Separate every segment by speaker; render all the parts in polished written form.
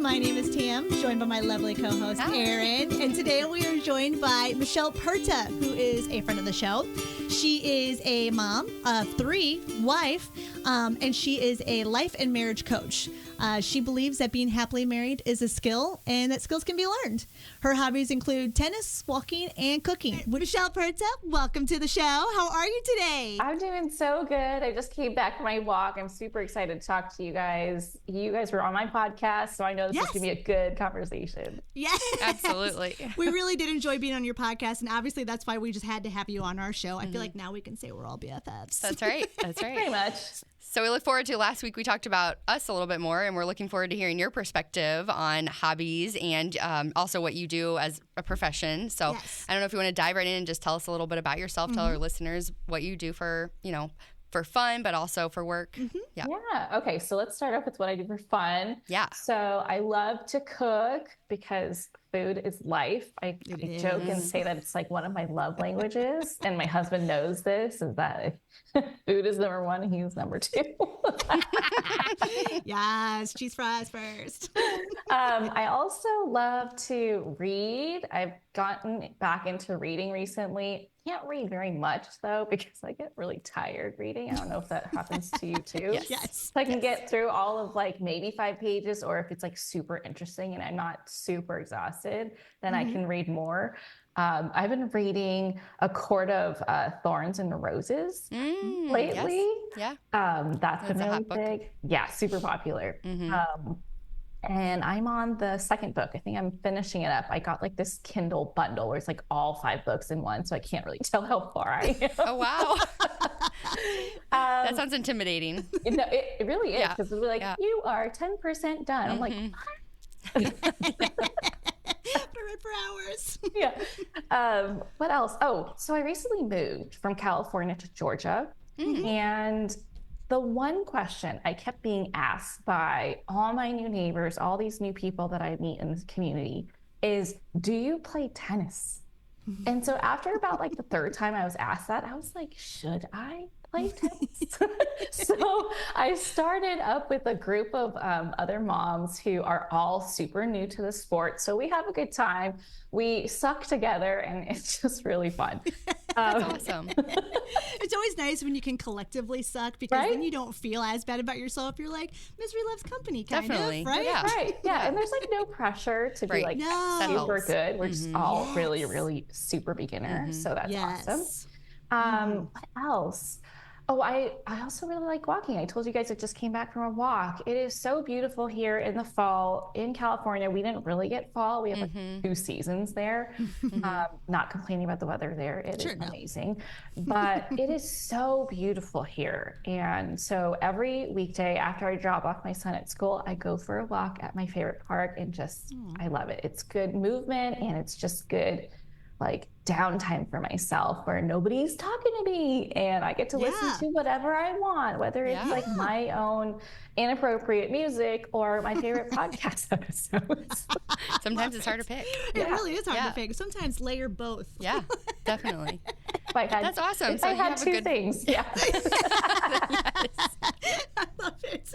Speaker 1: My name is Tam, joined by my lovely co-host, Erin. And today we are joined by Michelle Purta, who is a friend of the show. She is a mom of 3, wife, and she is a life and marriage coach. She believes that being happily married is a skill and that skills can be learned. Her hobbies include tennis, walking, and cooking. Michelle Purta, welcome to the show. How are you today?
Speaker 2: I'm doing so good. I just came back from my walk. I'm super excited to talk to you guys. You guys were on my podcast, so I know this is going to be a good conversation.
Speaker 1: Yes.
Speaker 3: Absolutely.
Speaker 1: We really did enjoy being on your podcast, and obviously that's why we just had to have you on our show. I feel like now we can say we're all BFFs.
Speaker 3: That's right. That's right.
Speaker 2: Pretty much.
Speaker 3: So we look forward to, last week we talked about us a little bit more, and we're looking forward to hearing your perspective on hobbies and also what you do as a profession. So I don't know if you want to dive right in and just tell us a little bit about yourself, tell our listeners what you do for, for fun, but also for work.
Speaker 2: Yeah. Okay. So let's start off with what I do for fun.
Speaker 3: Yeah.
Speaker 2: So I love to cook because food is life. I joke and say that it's like one of my love languages. And my husband knows this, is that food is number 1, he's number 2.
Speaker 1: Yes, cheese fries first.
Speaker 2: I also love to read. I've gotten back into reading recently. Can't read very much though, because I get really tired reading. I don't know if that happens to you too.
Speaker 1: Yes.
Speaker 2: So I can get through all of like maybe 5 pages, or if it's like super interesting and I'm not super exhausted, then I can read more. I've been reading A Court of Thorns and Roses lately.
Speaker 3: Yes.
Speaker 2: That's been really big. Yeah, super popular. And I'm on the 2nd book. I think I'm finishing it up. I got like this Kindle bundle where it's like all 5 books in one, so I can't really tell how far I am.
Speaker 3: Oh, wow. That sounds intimidating.
Speaker 2: It really is, because it'll be like, you are 10% done. I'm like,
Speaker 1: I read for hours.
Speaker 2: What else? Oh, so I recently moved from California to Georgia, and the one question I kept being asked by all my new neighbors, all these new people that I meet in this community, is, do you play tennis? And so after about like the 3rd time I was asked that, I was like, should I play tennis? So I started up with a group of other moms who are all super new to the sport. So we have a good time. We suck together, and it's just really fun.
Speaker 3: That's awesome.
Speaker 1: It's always nice when you can collectively suck, because then you don't feel as bad about yourself. You're like, misery loves company, kind of, right?
Speaker 2: Yeah. And there's like no pressure to be like super good. We're just all really, really super beginner. So that's awesome. What else? Oh, I also really like walking. I told you guys I just came back from a walk. It is so beautiful here in the fall in California. We didn't really get fall. We have like 2 seasons there. Not complaining about the weather there. It is amazing. But it is so beautiful here. And so every weekday after I drop off my son at school, I go for a walk at my favorite park, and just, I love it. It's good movement, and it's just good like downtime for myself where nobody's talking to me, and I get to listen to whatever I want, whether it's like my own inappropriate music or my favorite podcast episodes.
Speaker 3: Sometimes it's hard to pick.
Speaker 1: It really is hard to pick. Sometimes layer both.
Speaker 3: Yeah, definitely.
Speaker 2: That's
Speaker 3: awesome.
Speaker 2: So I had 2 things. Yeah.
Speaker 1: I love it.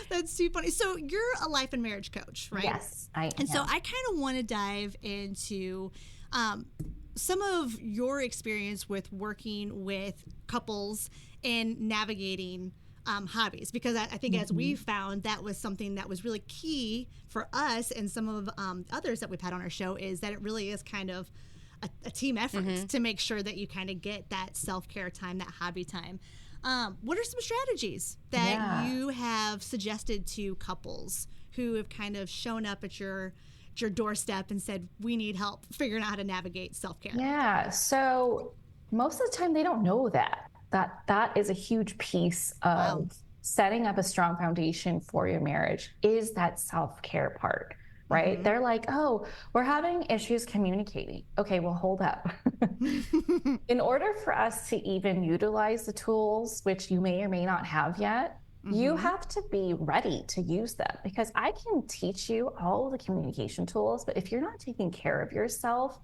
Speaker 1: That's too funny. So you're a life and marriage coach, right?
Speaker 2: Yes, I am.
Speaker 1: And so I kind of want to dive into some of your experience with working with couples and navigating hobbies, because I think as we found, that was something that was really key for us and some of others that we've had on our show, is that it really is kind of a team effort to make sure that you kind of get that self-care time, that hobby time. What are some strategies that you have suggested to couples who have kind of shown up at your doorstep and said, we need help figuring out how to navigate self-care?
Speaker 2: Yeah. So most of the time they don't know that is a huge piece of setting up a strong foundation for your marriage, is that self-care part, right? They're like, oh, we're having issues communicating. Okay, well, hold up. In order for us to even utilize the tools, which you may or may not have yet, you have to be ready to use them, because I can teach you all of the communication tools, but if you're not taking care of yourself,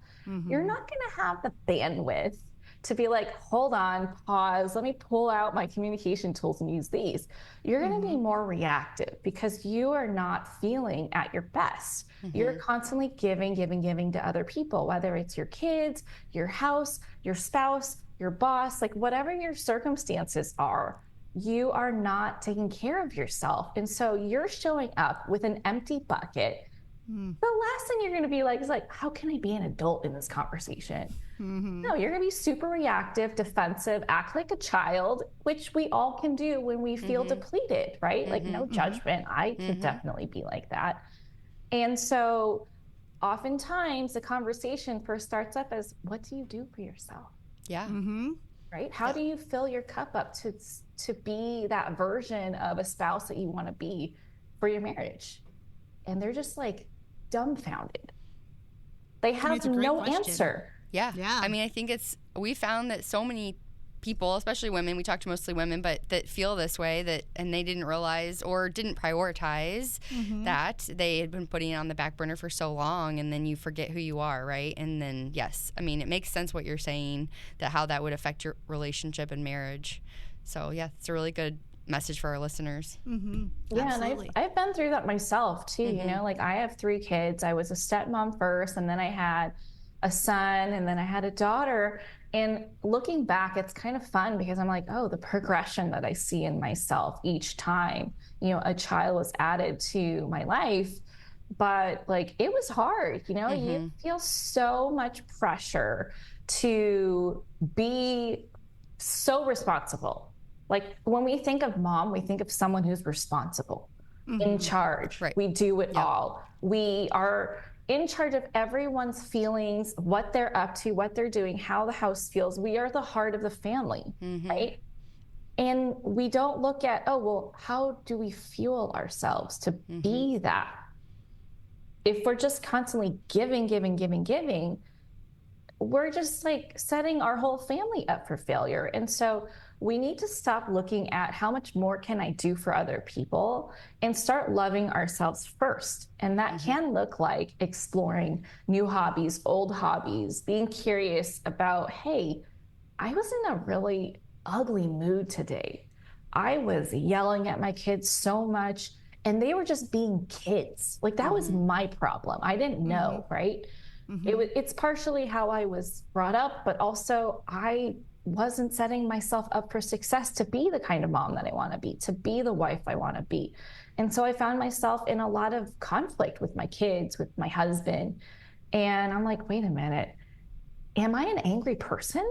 Speaker 2: you're not going to have the bandwidth to be like, hold on, pause, let me pull out my communication tools and use these. You're going to be more reactive because you are not feeling at your best. You're constantly giving to other people, whether it's your kids, your house, your spouse, your boss, like whatever your circumstances are, you are not taking care of yourself. And so you're showing up with an empty bucket. The last thing you're going to be like is like, how can I be an adult in this conversation? No, you're going to be super reactive, defensive, act like a child, which we all can do when we feel depleted, right? Like no judgment. I could definitely be like that. And so oftentimes the conversation first starts up as, what do you do for yourself?
Speaker 3: Yeah.
Speaker 2: Right? How do you fill your cup up to be that version of a spouse that you want to be for your marriage? And they're just like dumbfounded. They have no answer.
Speaker 3: Yeah. I mean, I think we found that so many people, especially women, we talk to mostly women, but that feel this way, and they didn't realize or didn't prioritize that they had been putting it on the back burner for so long, and then you forget who you are, right? And then, yes, I mean, it makes sense what you're saying, that how that would affect your relationship and marriage. So, yeah, it's a really good message for our listeners.
Speaker 2: Yeah, and I've been through that myself too. You know, like I have 3 kids. I was a stepmom first, and then I had a son, and then I had a daughter. And looking back, it's kind of fun because I'm like, oh, the progression that I see in myself each time, you know, a child was added to my life. But like, it was hard, you know, you feel so much pressure to be so responsible. Like when we think of mom, we think of someone who's responsible, in charge. Right. We do it all. We are in charge of everyone's feelings, what they're up to, what they're doing, how the house feels. We are the heart of the family, right? And we don't look at, oh, well, how do we fuel ourselves to be that? If we're just constantly giving, we're just like setting our whole family up for failure. And so we need to stop looking at how much more can I do for other people and start loving ourselves first. And that can look like exploring new hobbies, old hobbies, being curious about, hey, I was in a really ugly mood today. I was yelling at my kids so much and they were just being kids. Like that was my problem. I didn't know, right? It's partially how I was brought up, but also I wasn't setting myself up for success to be the kind of mom that I want to be the wife I want to be. And so I found myself in a lot of conflict with my kids, with my husband. And I'm like, wait a minute, am I an angry person?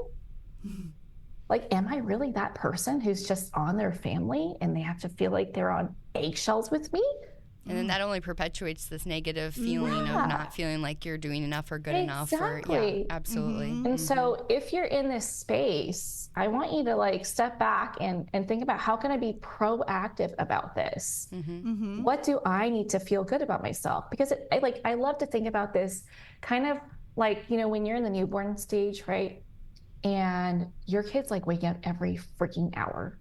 Speaker 2: Like, am I really that person who's just on their family and they have to feel like they're on eggshells with me?
Speaker 3: And then that only perpetuates this negative feeling of not feeling like you're doing enough or good enough.
Speaker 2: Or,
Speaker 3: absolutely.
Speaker 2: And so if you're in this space, I want you to like step back and think about, how can I be proactive about this? What do I need to feel good about myself? Because I love to think about this kind of like, you know, when you're in the newborn stage, right? And your kid's like waking up every freaking hour,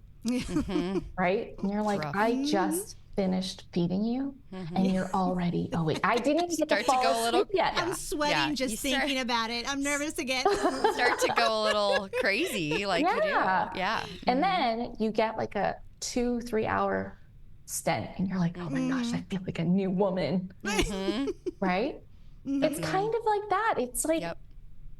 Speaker 2: right? And you're like, I just finished feeding you and you're already awake. I didn't even get to fall asleep yet.
Speaker 1: I'm sweating just thinking about it. I'm nervous again.
Speaker 3: Start to go a little crazy like you do. Yeah.
Speaker 2: And then you get like a 2-3 hour stint and you're like, oh my gosh, I feel like a new woman. Right? It's kind of like that. It's like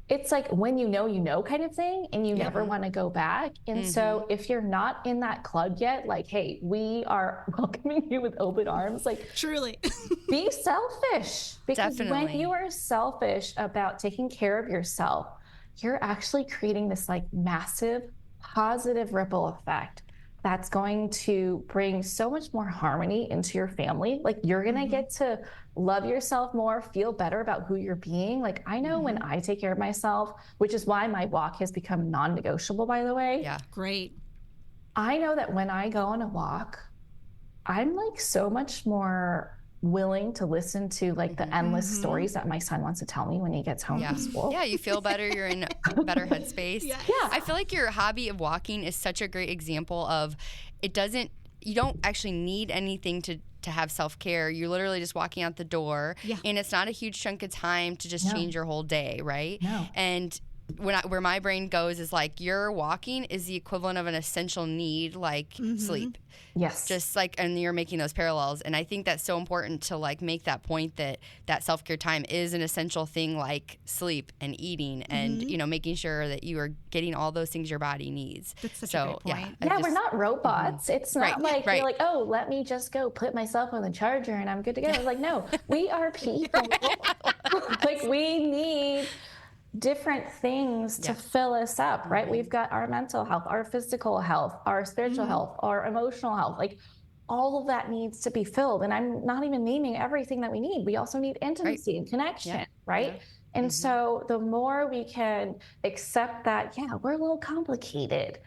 Speaker 2: it's like when you know kind of thing, and you never want to go back. And so if you're not in that club yet, like, hey, we are welcoming you with open arms. Like,
Speaker 1: truly,
Speaker 2: be selfish. Because when you are selfish about taking care of yourself, you're actually creating this like massive positive ripple effect that's going to bring so much more harmony into your family. Like, you're going to get to love yourself more, feel better about who you're being. Like, I know when I take care of myself, which is why my walk has become non-negotiable, by the way.
Speaker 3: Yeah,
Speaker 1: great.
Speaker 2: I know that when I go on a walk, I'm like so much more willing to listen to like the endless stories that my son wants to tell me when he gets home from school.
Speaker 3: Yeah, you feel better. You're in a better headspace. I feel like your hobby of walking is such a great example of you don't actually need anything to have self-care. You're literally just walking out the door and it's not a huge chunk of time to just change your whole day, right?
Speaker 2: No.
Speaker 3: And where my brain goes is like, your walking is the equivalent of an essential need, like sleep.
Speaker 2: Yes.
Speaker 3: Just like, and you're making those parallels. And I think that's so important to like make that point that self-care time is an essential thing, like sleep and eating and, you know, making sure that you are getting all those things your body needs.
Speaker 1: That's such a great point.
Speaker 2: Yeah, we're not robots. It's not you're like, oh, let me just go put myself on the charger and I'm good to go. It's like, no, we are people. Like we need different things to fill us up, right? We've got our mental health, our physical health, our spiritual health, our emotional health. Like all of that needs to be filled. And I'm not even naming everything that we need. We also need intimacy and connection, right? Yeah. And so the more we can accept that, we're a little complicated.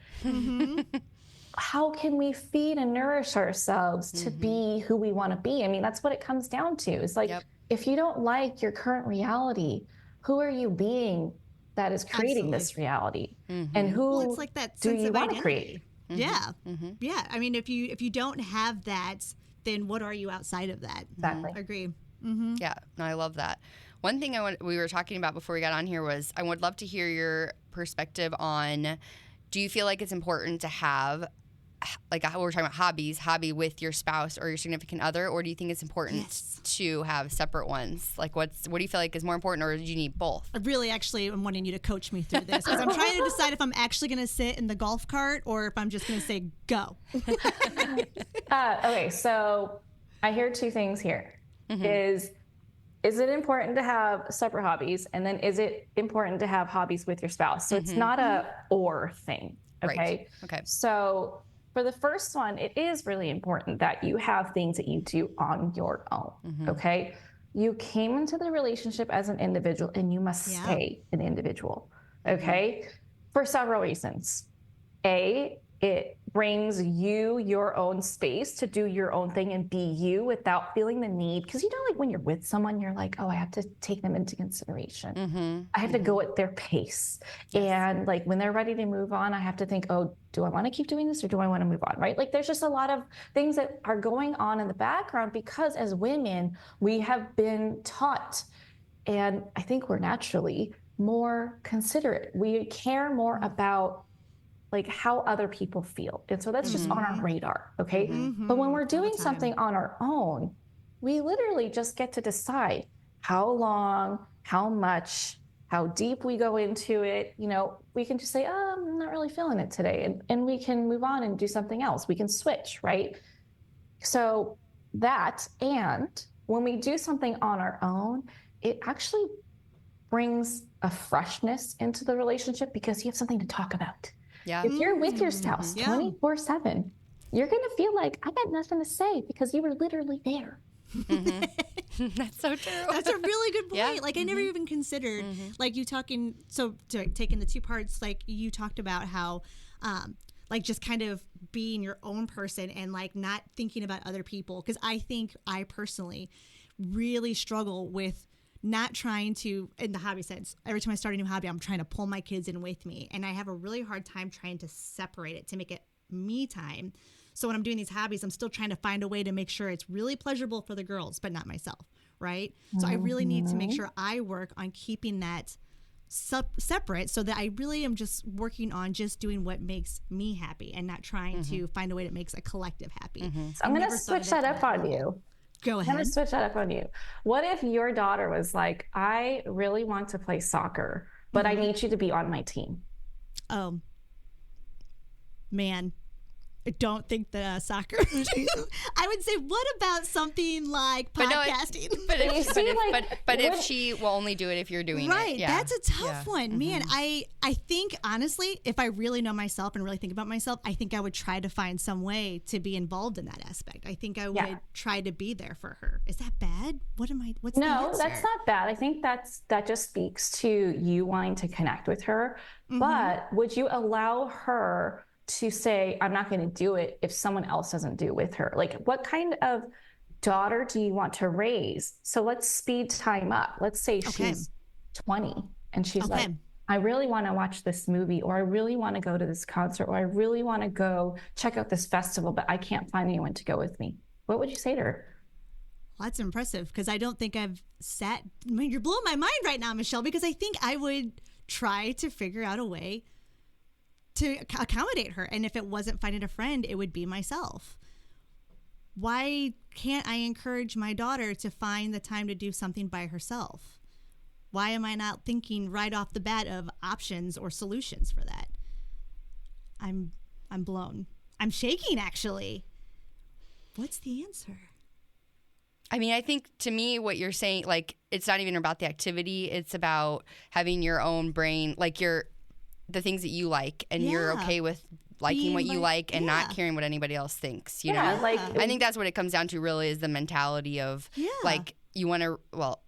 Speaker 2: How can we feed and nourish ourselves to be who we want to be? I mean, that's what it comes down to. It's like, if you don't like your current reality, who are you being that is creating this reality? And who
Speaker 1: it's like that
Speaker 2: do
Speaker 1: sense
Speaker 2: you
Speaker 1: of
Speaker 2: want to
Speaker 1: identity.
Speaker 2: create?
Speaker 1: Yeah. I mean, if you don't have that, then what are you outside of that?
Speaker 2: Exactly.
Speaker 1: Agree.
Speaker 3: Yeah, no, I love that. One thing we were talking about before we got on here was I would love to hear your perspective on, do you feel like it's important to have, like we're talking about hobby with your spouse or your significant other, or do you think it's important to have separate ones? Like what do you feel like is more important, or do you need both?
Speaker 1: I really actually am wanting you to coach me through this because I'm trying to decide if I'm actually going to sit in the golf cart or if I'm just going to say go.
Speaker 2: Okay, so I hear two things here. Is it important to have separate hobbies? And then is it important to have hobbies with your spouse? So it's not a or thing, okay?
Speaker 3: Right. Okay.
Speaker 2: So for the first one, it is really important that you have things that you do on your own, okay? You came into the relationship as an individual and you must stay an individual, okay? For several reasons. A, it brings you your own space to do your own thing and be you without feeling the need. Because you know, like when you're with someone, you're like, oh, I have to take them into consideration. I have to go at their pace. And like when they're ready to move on, I have to think, oh, do I want to keep doing this or do I want to move on, right? Like there's just a lot of things that are going on in the background because as women, we have been taught, and I think we're naturally more considerate. We care more about like how other people feel. And so that's just on our radar, okay? But when we're doing something on our own, we literally just get to decide how long, how much, how deep we go into it. You know, we can just say, oh, I'm not really feeling it today. And we can move on and do something else. We can switch, right? So that, and when we do something on our own, it actually brings a freshness into the relationship because you have something to talk about.
Speaker 3: Yeah.
Speaker 2: If you're with your spouse 24/7, you're going to feel like I got nothing to say because you were literally there.
Speaker 3: That's so true.
Speaker 1: That's a really good point. Like I never even considered like you talking. So to taking the two parts, like you talked about how, like just kind of being your own person and like not thinking about other people. Because I think I personally really struggle with not trying to, in the hobby sense, every time I start a new hobby, I'm trying to pull my kids in with me. And I have a really hard time trying to separate it to make it me time. So when I'm doing these hobbies, I'm still trying to find a way to make sure it's really pleasurable for the girls, but not myself, right? So I really need to make sure I work on keeping that separate so that I really am just working on just doing what makes me happy and not trying to find a way that makes a collective happy.
Speaker 2: So I'm going to switch that up on you.
Speaker 1: Go ahead.
Speaker 2: I'm going to switch that up on you. What if your daughter was like, I really want to play soccer, but I need you to be on my team?
Speaker 1: Oh, man. I don't think that soccer. I would say, what about something like podcasting?
Speaker 3: But if she will only do it if you're doing it.
Speaker 1: Right. That's a tough one. Man, I think, honestly, if I really know myself and really think about myself, I think I would try to find some way to be involved in that aspect. I think I would try to be there for her. Is that bad? What's the answer?
Speaker 2: No, that's not bad. I think that just speaks to you wanting to connect with her. But would you allow her to say, I'm not going to do it if someone else doesn't do it with her? Like, what kind of daughter do you want to raise? So let's speed time up. Let's say she's 20 and she's like, I really want to watch this movie, or I really want to go to this concert, or I really want to go check out this festival, but I can't find anyone to go with me. What would you say to her?
Speaker 1: Well, that's impressive because I don't think I've you're blowing my mind right now, Michelle, because I think I would try to figure out a way to accommodate her. And if it wasn't finding a friend, it would be myself. Why can't I encourage my daughter to find the time to do something by herself? Why am I not thinking right off the bat of options or solutions for that? I'm blown. I'm shaking, actually. What's the answer?
Speaker 3: I mean, I think to me what you're saying, like, it's not even about the activity. It's about having your own brain, like the things that you like, and you're okay with liking what you like and not caring what anybody else thinks, you know?
Speaker 2: Like,
Speaker 3: I think that's what it comes down to really, is the mentality of like, you want to,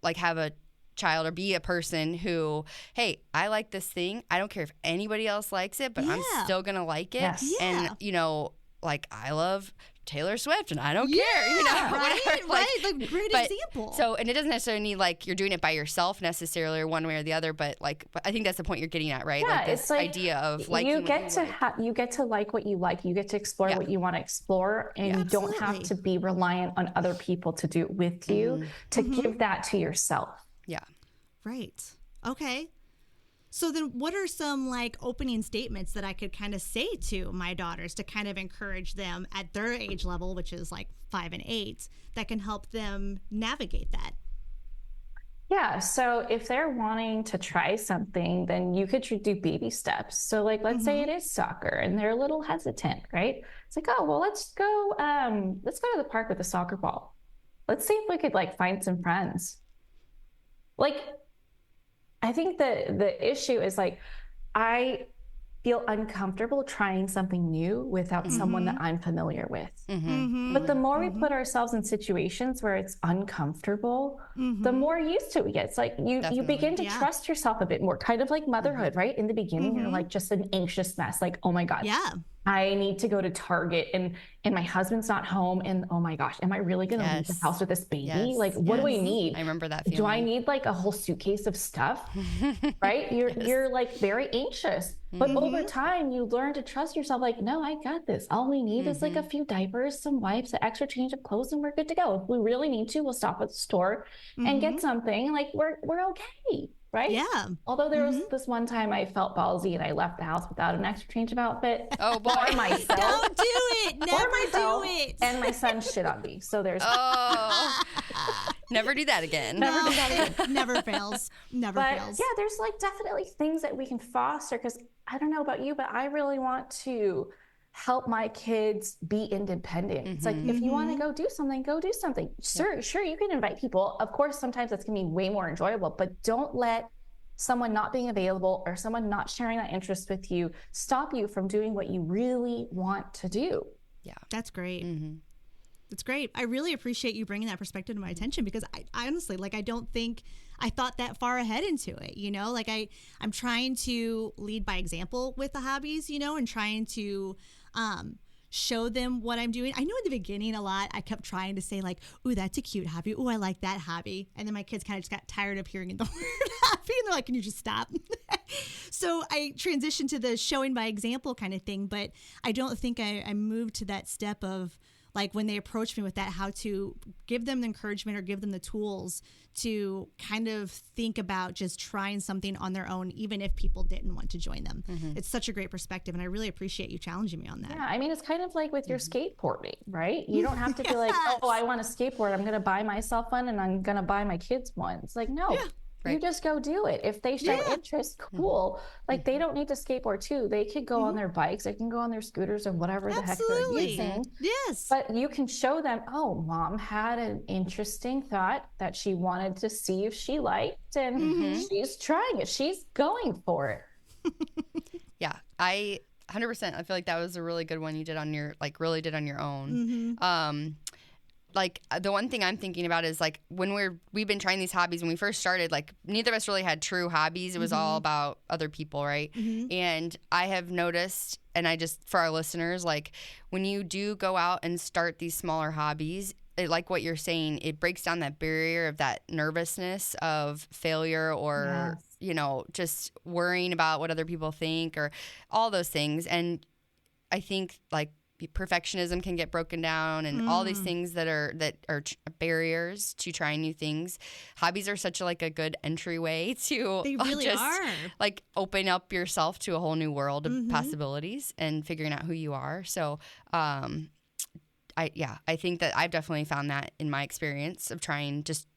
Speaker 3: like, have a child or be a person who, hey, I like this thing. I don't care if anybody else likes it, but I'm still going to like it.
Speaker 2: Yes.
Speaker 3: And, you know, like, I love Taylor Swift and I don't care, you know,
Speaker 1: right,
Speaker 3: whatever.
Speaker 1: Like, like, great example.
Speaker 3: So, and it doesn't necessarily need like you're doing it by yourself necessarily, or one way or the other, but I think that's the point you're getting at, right?
Speaker 2: Yeah,
Speaker 3: like this
Speaker 2: it's like
Speaker 3: idea of liking
Speaker 2: you get to like what you like. You get to explore what you want to explore, and you don't have to be reliant on other people to do it with you, to give that to yourself.
Speaker 3: Yeah.
Speaker 1: Right. Okay. So then what are some like opening statements that I could kind of say to my daughters to kind of encourage them at their age level, which is like 5 and 8, that can help them navigate that?
Speaker 2: Yeah. So if they're wanting to try something, then you could do baby steps. So like, let's say it is soccer and they're a little hesitant, right? It's like, oh, well, let's go to the park with a soccer ball. Let's see if we could like find some friends. Like, I think the issue is like, I feel uncomfortable trying something new without someone that I'm familiar with. But the more we put ourselves in situations where it's uncomfortable, the more used to it we get. It's like you begin to trust yourself a bit more, kind of like motherhood, right? In the beginning, you're like just an anxious mess. Like, oh my God, I need to go to Target and my husband's not home. And oh my gosh, am I really going to leave the house with this baby? Like, what do I need?
Speaker 3: I remember that feeling.
Speaker 2: Do I need like a whole suitcase of stuff? Right? You're like very anxious. But over time, you learn to trust yourself. Like, no, I got this. All we need is like a few diapers, some wipes, an extra change of clothes, and we're good to go. If we really need to, we'll stop at the store and get something. Like, we're okay. Right?
Speaker 1: Yeah.
Speaker 2: Although there was this one time I felt ballsy and I left the house without an extra change of outfit.
Speaker 3: Oh boy.
Speaker 2: For myself.
Speaker 1: Don't do it. Never do it.
Speaker 2: And my son shit on me. So there's
Speaker 3: never do that again.
Speaker 2: Never do that again.
Speaker 1: Never fails. Never fails.
Speaker 2: Yeah, there's like definitely things that we can foster, because I don't know about you, but I really want to help my kids be independent. It's like, if you want to go do something, go do something. Sure, you can invite people. Of course, sometimes that's going to be way more enjoyable, but don't let someone not being available or someone not sharing that interest with you stop you from doing what you really want to do.
Speaker 1: Yeah, that's great. That's great. I really appreciate you bringing that perspective to my attention, because I honestly, like, I don't think I thought that far ahead into it, you know, like I'm trying to lead by example with the hobbies, you know, and trying to show them what I'm doing. I know in the beginning a lot, I kept trying to say like, ooh, that's a cute hobby. Ooh, I like that hobby. And then my kids kind of just got tired of hearing the word hobby, and they're like, can you just stop? So I transitioned to the showing by example kind of thing, but I don't think I moved to that step of like when they approach me with that, how to give them the encouragement or give them the tools to kind of think about just trying something on their own, even if people didn't want to join them. It's such a great perspective, and I really appreciate you challenging me on that.
Speaker 2: Yeah, I mean, it's kind of like with your skateboarding, right? You don't have to be like, oh, I want a skateboard. I'm going to buy myself one and I'm going to buy my kids one. It's like, no. You just go do it. If they show interest, cool. Like, they don't need to skateboard too. They could go on their bikes. They can go on their scooters or whatever the heck they're using.
Speaker 1: Yes.
Speaker 2: But you can show them, oh, mom had an interesting thought that she wanted to see if she liked, and she's trying it. She's going for it.
Speaker 3: Yeah. 100%. I feel like that was a really good one you did on your, like, really did on your own. Like, the one thing I'm thinking about is, like, when we've been trying these hobbies, when we first started, like, neither of us really had true hobbies. It was all about other people, right? And I have noticed, and I just, for our listeners, like, when you do go out and start these smaller hobbies, like what you're saying, it breaks down that barrier of that nervousness of failure or, you know, just worrying about what other people think or all those things. And I think, like, perfectionism can get broken down, and all these things that are barriers to trying new things. Hobbies are such a good entryway to
Speaker 1: they really are.
Speaker 3: Like open up yourself to a whole new world of possibilities and figuring out who you are. So I think that I've definitely found that in my experience of trying just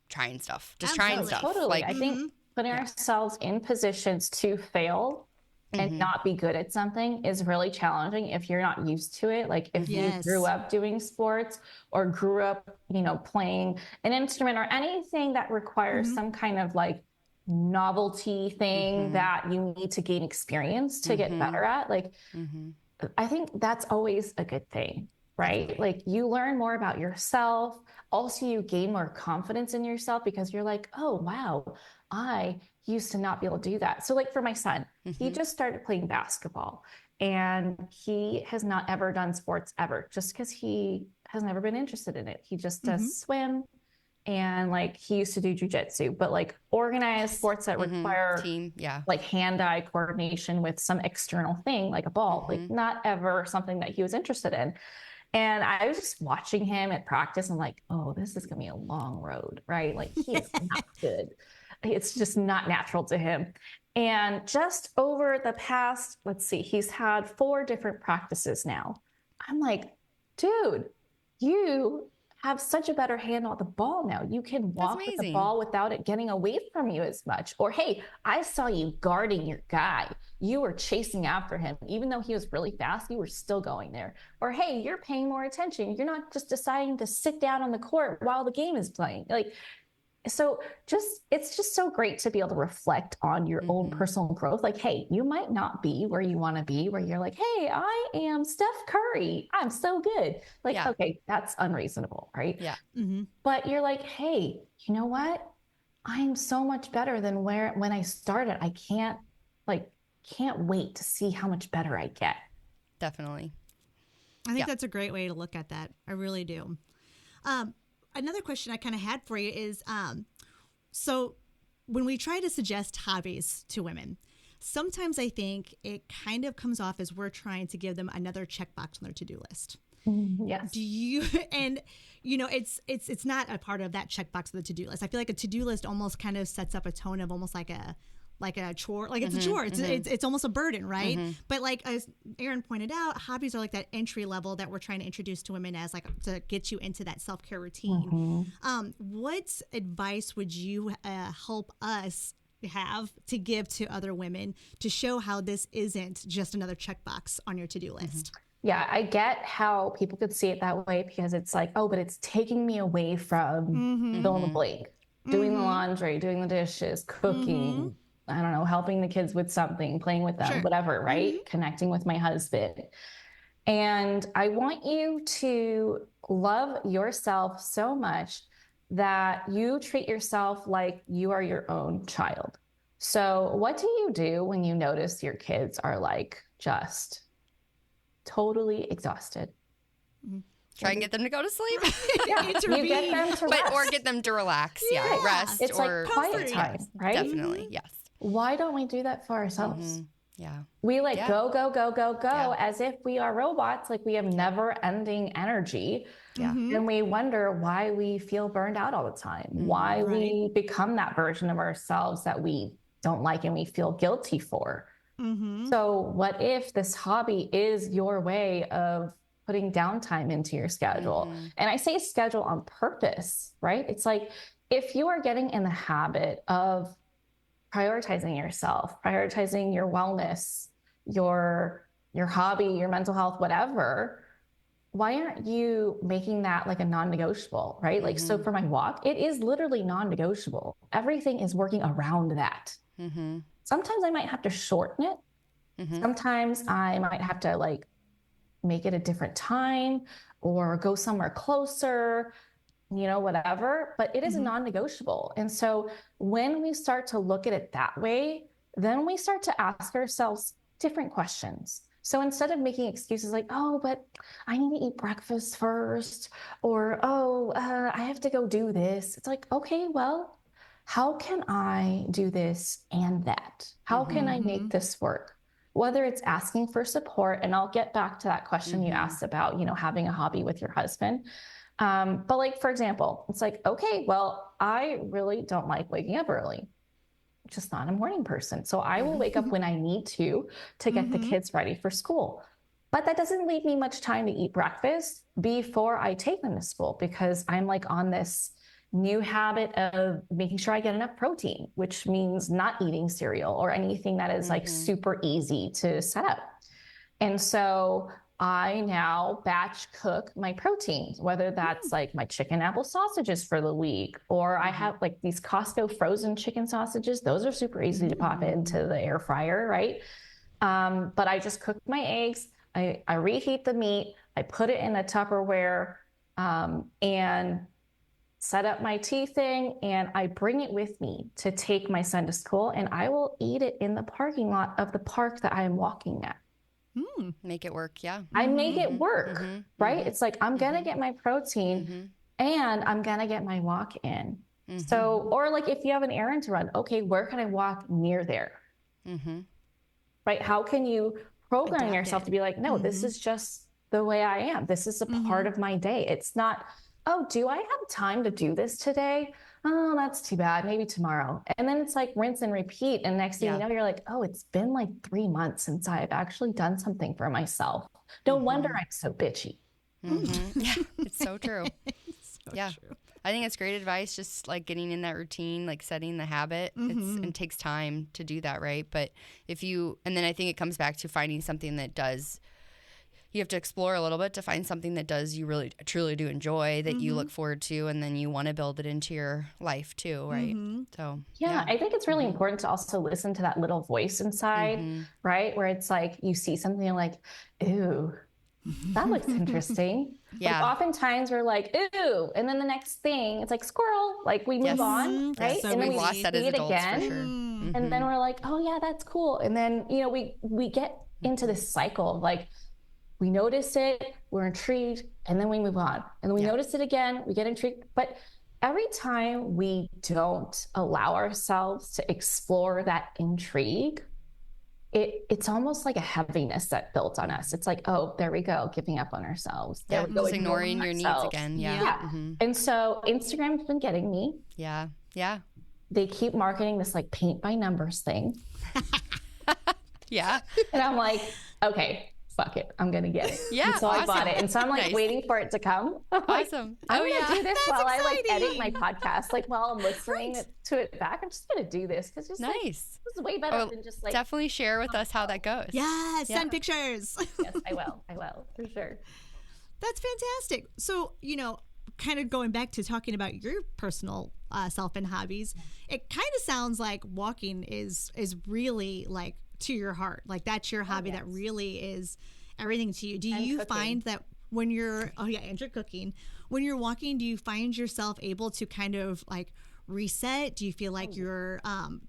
Speaker 3: trying stuff. Trying stuff.
Speaker 2: Totally. I think putting ourselves in positions to fail and not be good at something is really challenging if you're not used to it. Like if you grew up doing sports or grew up, playing an instrument or anything that requires some kind of novelty thing that you need to gain experience to get better at. I think that's always a good thing, right? Like you learn more about yourself. Also, you gain more confidence in yourself because you're like, oh, wow, I used to not be able to do that. So for my son, he just started playing basketball and he has not ever done sports ever just because he has never been interested in it. He just does swim and he used to do jujitsu, but organized sports that require
Speaker 3: team,
Speaker 2: hand-eye coordination with some external thing like a ball, not ever something that he was interested in. And I was just watching him at practice. And I'm like, oh, this is going to be a long road, right? He is not good. It's just not natural to him. And just over the past, he's had 4 different practices now. I'm like, dude, you have such a better handle at the ball now. You can walk with the ball without it getting away from you as much. Or, hey, I saw you guarding your guy. You were chasing after him. Even though he was really fast, you were still going there. Or, hey, you're paying more attention. You're not just deciding to sit down on the court while the game is playing. So it's just so great to be able to reflect on your own personal growth. Hey, you might not be where you want to be, where you're like, hey, I am Steph Curry. I'm so good. Okay, that's unreasonable, right?
Speaker 3: Yeah.
Speaker 2: But you're like, hey, you know what? I'm so much better than when I started. I can't wait to see how much better I get.
Speaker 3: Definitely.
Speaker 1: I think that's a great way to look at that. I really do. Another question I kind of had for you is, so when we try to suggest hobbies to women, sometimes I think it kind of comes off as we're trying to give them another checkbox on their to-do list.
Speaker 2: Yes.
Speaker 1: Do you, and it's not a part of that checkbox of the to-do list. I feel like a to-do list almost kind of sets up a tone of almost like a chore, it's a chore. It's almost a burden, right? But as Erin pointed out, hobbies are that entry level that we're trying to introduce to women as to get you into that self-care routine. What advice would you help us have to give to other women to show how this isn't just another checkbox on your to-do list?
Speaker 2: Yeah, I get how people could see it that way because it's oh, but it's taking me away from fill in the blank, doing the laundry, doing the dishes, cooking, I don't know, helping the kids with something, playing with them, whatever, right? Connecting with my husband. And I want you to love yourself so much that you treat yourself like you are your own child. So what do you do when you notice your kids are just totally exhausted?
Speaker 3: Try and get them to go to sleep.
Speaker 2: You get them to rest.
Speaker 3: Or get them to relax. Rest.
Speaker 2: It's
Speaker 3: or
Speaker 2: quiet time, right?
Speaker 3: Definitely, yes.
Speaker 2: Why don't we do that for ourselves?
Speaker 3: Yeah.
Speaker 2: We go as if we are robots, we have never ending energy.
Speaker 3: Yeah.
Speaker 2: And we wonder why we feel burned out all the time, why we become that version of ourselves that we don't like and we feel guilty for. So what if this hobby is your way of putting downtime into your schedule? And I say schedule on purpose, right? It's if you are getting in the habit of prioritizing yourself, prioritizing your wellness, your hobby, your mental health, whatever, why aren't you making that a non-negotiable, right? So for my walk, it is literally non-negotiable. Everything is working around that. Sometimes I might have to shorten it. Sometimes I might have to make it a different time or go somewhere closer, whatever, but it is a non-negotiable. And so when we start to look at it that way, then we start to ask ourselves different questions. So instead of making excuses oh, but I need to eat breakfast first, or, I have to go do this. It's okay, well, how can I do this and that? How can I make this work? whether it's asking for support, and I'll get back to that question you asked about, you know, having a hobby with your husband. But like, for example, it's like, okay, well, I really don't like waking up early. I'm just not a morning person. So I will wake up when I need to get the kids ready for school. But that doesn't leave me much time to eat breakfast before I take them to school, because I'm like on this new habit of making sure I get enough protein, which means not eating cereal or anything that is like super easy to set up. And so I now batch cook my proteins, whether that's like my chicken apple sausages for the week, or I have like these Costco frozen chicken sausages. Those are super easy to pop into the air fryer, right? But I just cook my eggs. I reheat the meat. I put it in a Tupperware and set up my tea thing, and I bring it with me to take my son to school, and I will eat it in the parking lot of the park that I am walking at.
Speaker 3: Make it work, yeah.
Speaker 2: I make it work, right? It's like, I'm going to get my protein and I'm going to get my walk in. So, or like if you have an errand to run, okay, where can I walk near there? Right? How can you program yourself to be like, no, this is just the way I am. This is a part of my day. It's not, oh, do I have time to do this today? Oh, that's too bad. Maybe tomorrow. And then it's like rinse and repeat. And next thing you know, you're like, oh, it's been like 3 months since I've actually done something for myself. No wonder I'm so bitchy.
Speaker 3: Yeah, it's so true. True. I think it's great advice, just like getting in that routine, like setting the habit. It takes time to do that, right? But and then I think it comes back to finding something that you have to explore a little bit to find something that you really truly do enjoy, that you look forward to, and then you want to build it into your life too, right? So
Speaker 2: yeah, I think it's really important to also listen to that little voice inside, right? Where it's like you see something and like, ooh, that looks interesting. Like oftentimes we're like, ooh, and then the next thing it's like squirrel, like we move on, right?
Speaker 3: So
Speaker 2: and then
Speaker 3: we've lost that as adults again, for sure.
Speaker 2: And then we're like, oh yeah, that's cool. And then, you know, we get into this cycle of like, we notice it, we're intrigued, and then we move on. And then we notice it again, we get intrigued. But every time we don't allow ourselves to explore that intrigue, it's almost like a heaviness that built on us. It's like, oh, there we go, giving up on ourselves. There we go,
Speaker 3: ignoring your needs again. Yeah.
Speaker 2: And so Instagram's been getting me.
Speaker 3: Yeah.
Speaker 2: They keep marketing this like paint by numbers thing.
Speaker 3: Yeah.
Speaker 2: And I'm like, okay, fuck it, I'm gonna get it.
Speaker 3: Yeah.
Speaker 2: And so I bought it, and so I'm like waiting for it to come.
Speaker 3: Awesome.
Speaker 2: I'm gonna do this while I like edit my podcast, like while I'm listening to it back. I'm just gonna do this because just like, this is way better than just like.
Speaker 3: Definitely share with us how that goes.
Speaker 1: Yeah, send pictures.
Speaker 2: Yes, I will for sure.
Speaker 1: That's fantastic. So, you know, kind of going back to talking about your personal self and hobbies, it kind of sounds like walking is really like to your heart, like that's your hobby that really is everything to you. Do you find that when you're and you're cooking, when you're walking, do you find yourself able to kind of like reset? Do you feel like you're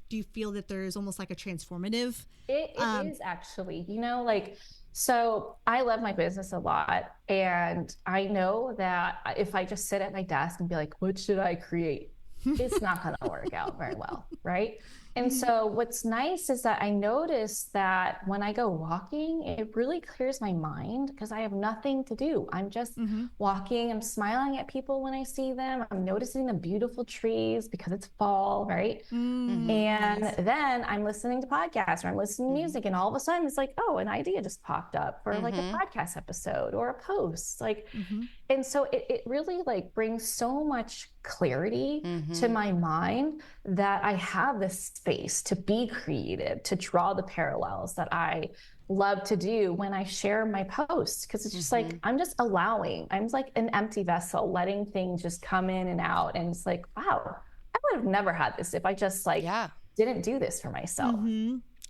Speaker 1: do you feel that there's almost like a transformative
Speaker 2: it is actually, you know, like, so I love my business a lot, and I know that if I just sit at my desk and be like, what should I create, it's not going to work out very well, right? And so what's nice is that I notice that when I go walking, it really clears my mind because I have nothing to do. I'm just walking. I'm smiling at people when I see them. I'm noticing the beautiful trees because it's fall, right? And then I'm listening to podcasts or I'm listening to music, and all of a sudden it's like, oh, an idea just popped up for like a podcast episode or a post. Like, and so it really like brings so much clarity to my mind that I have this space to be creative, to draw the parallels that I love to do when I share my posts, because it's just like I'm just allowing. I'm like an empty vessel, letting things just come in and out, and it's like, wow, I would have never had this if I just like didn't do this for myself.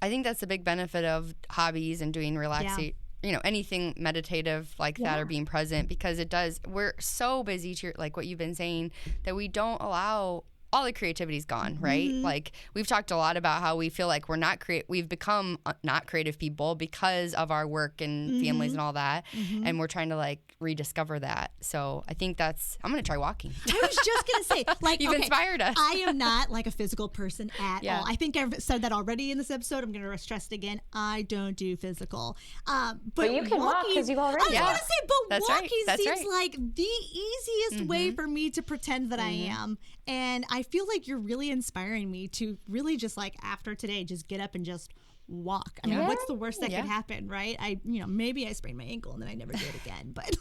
Speaker 3: I think that's the big benefit of hobbies and doing relaxing. You know, anything meditative like that, or being present, because we're so busy to, like what you've been saying, that we don't allow all the creativity's gone, right? Like we've talked a lot about how we feel like we're not we've become not creative people because of our work and families and all that. And we're trying to like rediscover that. So I think I'm going to try walking.
Speaker 1: I was just going to say, like,
Speaker 3: you've inspired us.
Speaker 1: I am not like a physical person at all. I think I've said that already in this episode. I'm going to stress it again. I don't do physical.
Speaker 2: But you can walk because you've already
Speaker 1: I was going to say, but walking seems
Speaker 3: right.
Speaker 1: like the easiest way for me to pretend that I am. And I feel like you're really inspiring me to really just like after today, just get up and just walk. I mean, what's the worst that could happen, right? Maybe I sprain my ankle and then I never do it again. But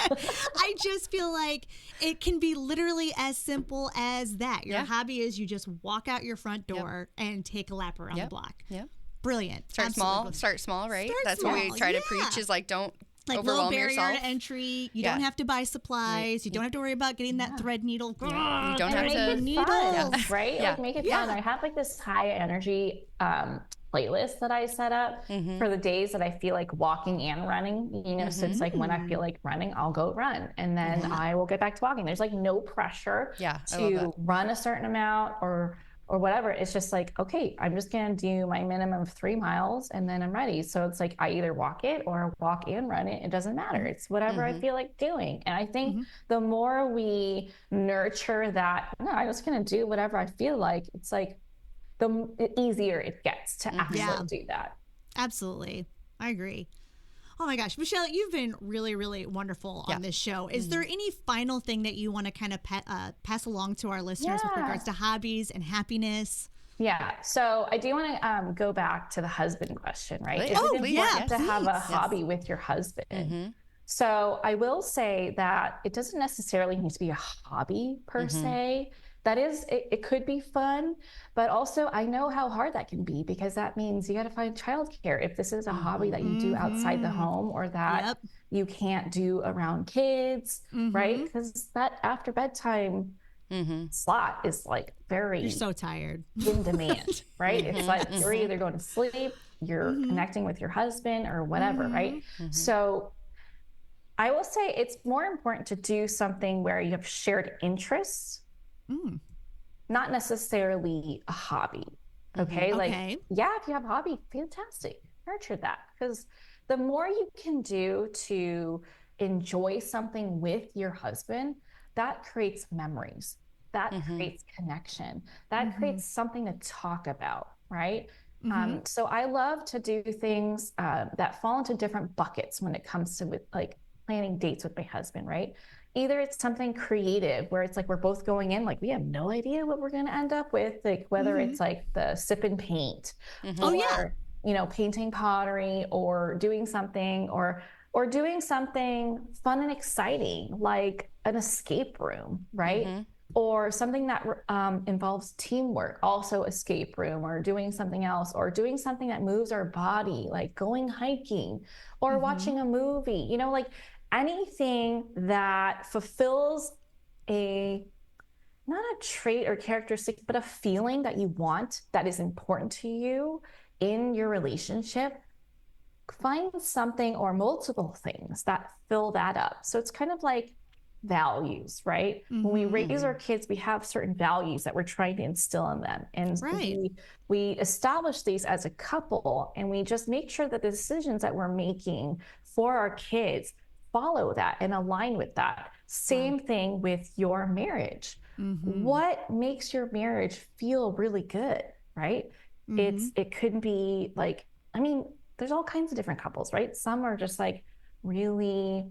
Speaker 1: I just feel like it can be literally as simple as that. Your hobby is you just walk out your front door and take a lap around the block. Brilliant.
Speaker 3: Start small, right? That's what we try to preach is like don't like
Speaker 1: low barrier
Speaker 3: yourself.
Speaker 1: to entry. You don't have to buy supplies. You don't have to worry about getting that thread needle.
Speaker 3: You don't have to
Speaker 2: needles, right? Like make it fun. I have like this high energy playlist that I set up for the days that I feel like walking and running. So it's like when I feel like running, I'll go run, and then I will get back to walking. There's like no pressure to run a certain amount or whatever. It's just like, okay, I'm just going to do my minimum of 3 miles and then I'm ready. So it's like, I either walk it or walk and run it. It doesn't matter. It's whatever I feel like doing. And I think the more we nurture that, no, I'm just going to do whatever I feel like, it's like the easier it gets to actually do that.
Speaker 1: Absolutely. I agree. Oh my gosh, Michelle, you've been really, really wonderful on this show. Is there any final thing that you want to kind of pass along to our listeners with regards to hobbies and happiness?
Speaker 2: Yeah. So I do want to go back to the husband question, right?
Speaker 3: Please.
Speaker 2: Is it important to have a hobby with your husband? So I will say that it doesn't necessarily need to be a hobby per se. That is, it could be fun, but also I know how hard that can be because that means you got to find childcare. If this is a hobby that you do outside the home or that you can't do around kids, right? Because that after bedtime slot is like
Speaker 1: you're so tired.
Speaker 2: In demand, right? It's like you're either going to sleep, you're connecting with your husband or whatever, right? So I will say it's more important to do something where you have shared interests. Not necessarily a hobby. Okay. Like, yeah, if you have a hobby, fantastic. Nurture that. Because the more you can do to enjoy something with your husband, that creates memories. That creates connection. That creates something to talk about. Right. So I love to do things that fall into different buckets when it comes to like planning dates with my husband. Right. Either it's something creative where it's like we're both going in like we have no idea what we're going to end up with, like whether it's like the sip and paint or painting pottery or doing something or doing something fun and exciting like an escape room, right? Or something that involves teamwork, also escape room, or doing something else, or doing something that moves our body, like going hiking or watching a movie, like anything that fulfills not a trait or characteristic, but a feeling that you want that is important to you in your relationship. Find something or multiple things that fill that up. So it's kind of like values, right? When we raise our kids, we have certain values that we're trying to instill in them. And we establish these as a couple, and we just make sure that the decisions that we're making for our kids follow that and align with that. Same thing with your marriage. What makes your marriage feel really good, right? It could be like, I mean, there's all kinds of different couples, right? Some are just like really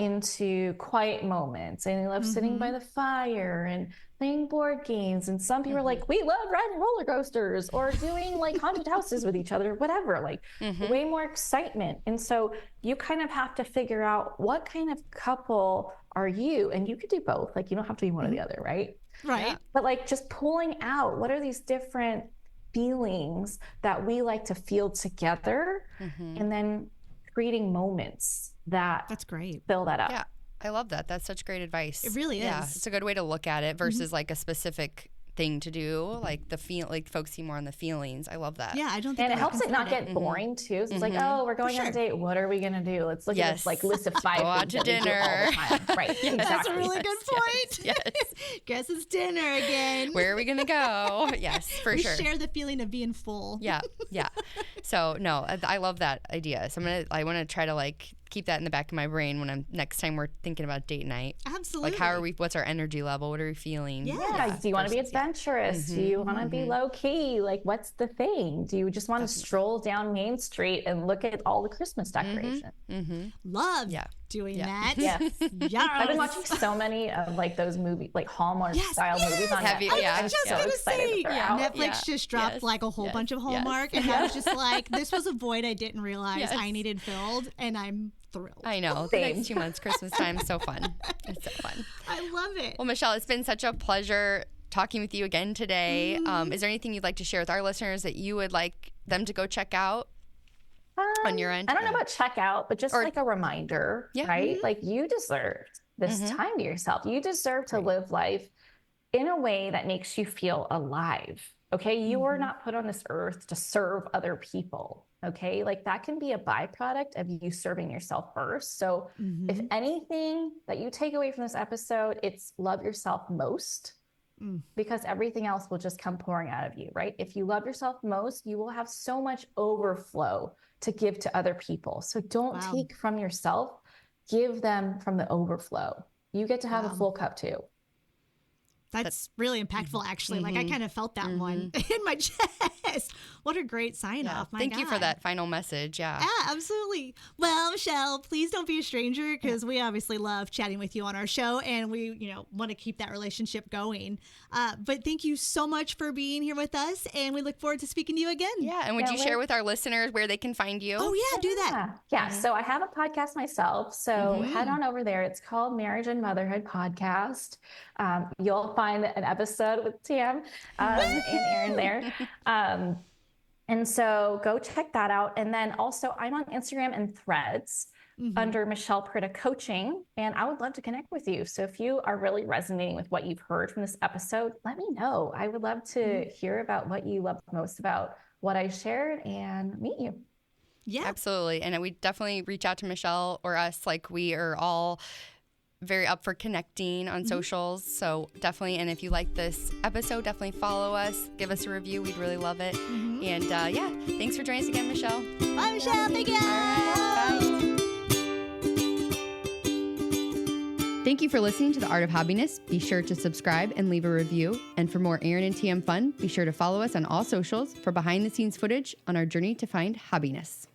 Speaker 2: into quiet moments and they love sitting by the fire and playing board games. And some people are like, we love riding roller coasters or doing like haunted houses with each other, whatever, like way more excitement. And so you kind of have to figure out what kind of couple are you? And you could do both. Like you don't have to be one or the other, right?
Speaker 1: Right.
Speaker 2: But like just pulling out, what are these different feelings that we like to feel together and then creating moments that's
Speaker 1: great.
Speaker 2: Fill that up.
Speaker 3: Yeah. I love that. That's such great advice.
Speaker 1: It really is.
Speaker 3: Yeah, it's a good way to look at it versus like a specific thing to do, like focusing more on the feelings. I love that.
Speaker 1: Yeah, I don't think
Speaker 2: and it helps it not get boring too. So it's like, oh, we're going on a date. What are we gonna do? Let's look at this like list of 5
Speaker 3: Go out
Speaker 2: things
Speaker 3: to
Speaker 2: that we do
Speaker 3: dinner.
Speaker 2: all the time. Right.
Speaker 3: Yes.
Speaker 2: Exactly.
Speaker 1: That's a really good point.
Speaker 3: Yes.
Speaker 1: Guess it's dinner again.
Speaker 3: Where are we gonna go? Yes, for
Speaker 1: we
Speaker 3: sure.
Speaker 1: share the feeling of being full.
Speaker 3: Yeah. So no, I love that idea. So I want to try to like keep that in the back of my brain when next time we're thinking about date night.
Speaker 1: Absolutely.
Speaker 3: Like what's our energy level? What are we feeling?
Speaker 2: Yeah. Do you want to be adventurous? Do you want to be low key? Like, what's the thing? Do you just want to stroll down Main Street and look at all the Christmas decorations?
Speaker 1: Love doing that.
Speaker 2: Yes.
Speaker 1: Yes.
Speaker 2: I've been watching so many of like those movies, like Hallmark style movies on Netflix.
Speaker 1: I was just going to say,
Speaker 2: out.
Speaker 1: Netflix just dropped like a whole bunch of Hallmark. And I was just like, this was a void I didn't realize I needed filled. And I'm thrilled.
Speaker 3: I know. The next 2 months, Christmas time, so fun. It's so fun.
Speaker 1: I love it.
Speaker 3: Well, Michelle, it's been such a pleasure talking with you again today. Is there anything you'd like to share with our listeners that you would like them to go check out on your end?
Speaker 2: I don't know about check out, but just like a reminder, right? Like you deserve this time to yourself. You deserve to live life in a way that makes you feel alive. Okay. You are not put on this earth to serve other people. Okay. Like that can be a byproduct of you serving yourself first. So if anything that you take away from this episode, it's love yourself most, because everything else will just come pouring out of you, right? If you love yourself most, you will have so much overflow to give to other people. So don't take from yourself, give them from the overflow. You get to have a full cup too.
Speaker 1: That's really impactful, actually. Like I kind of felt that one in my chest. What a great sign off.
Speaker 3: Thank you for that final message. Yeah,
Speaker 1: absolutely. Well, Michelle, please don't be a stranger, because we obviously love chatting with you on our show, and we, want to keep that relationship going. But thank you so much for being here with us, and we look forward to speaking to you again.
Speaker 3: Yeah, and would you share with our listeners where they can find you?
Speaker 1: Oh yeah, do that.
Speaker 2: Yeah. So I have a podcast myself. So head on over there. It's called Marriage and Motherhood Podcast. You'll find an episode with Tam and Erin there. And so go check that out. And then also I'm on Instagram and Threads under Michelle Purta Coaching, and I would love to connect with you. So if you are really resonating with what you've heard from this episode, let me know. I would love to hear about what you love most about what I shared and meet you.
Speaker 1: Yeah,
Speaker 3: absolutely. And we definitely reach out to Michelle or us. Like we are all very up for connecting on socials. So definitely, and if you like this episode, definitely follow us, give us a review. We'd really love it. And thanks for joining us again, Michelle.
Speaker 1: Bye, Michelle. Thank you.
Speaker 3: Bye. Thank you for listening to The Art of Hobbiness. Be sure to subscribe and leave a review. And for more Erin and Tam fun, be sure to follow us on all socials for behind the scenes footage on our journey to find hobbiness.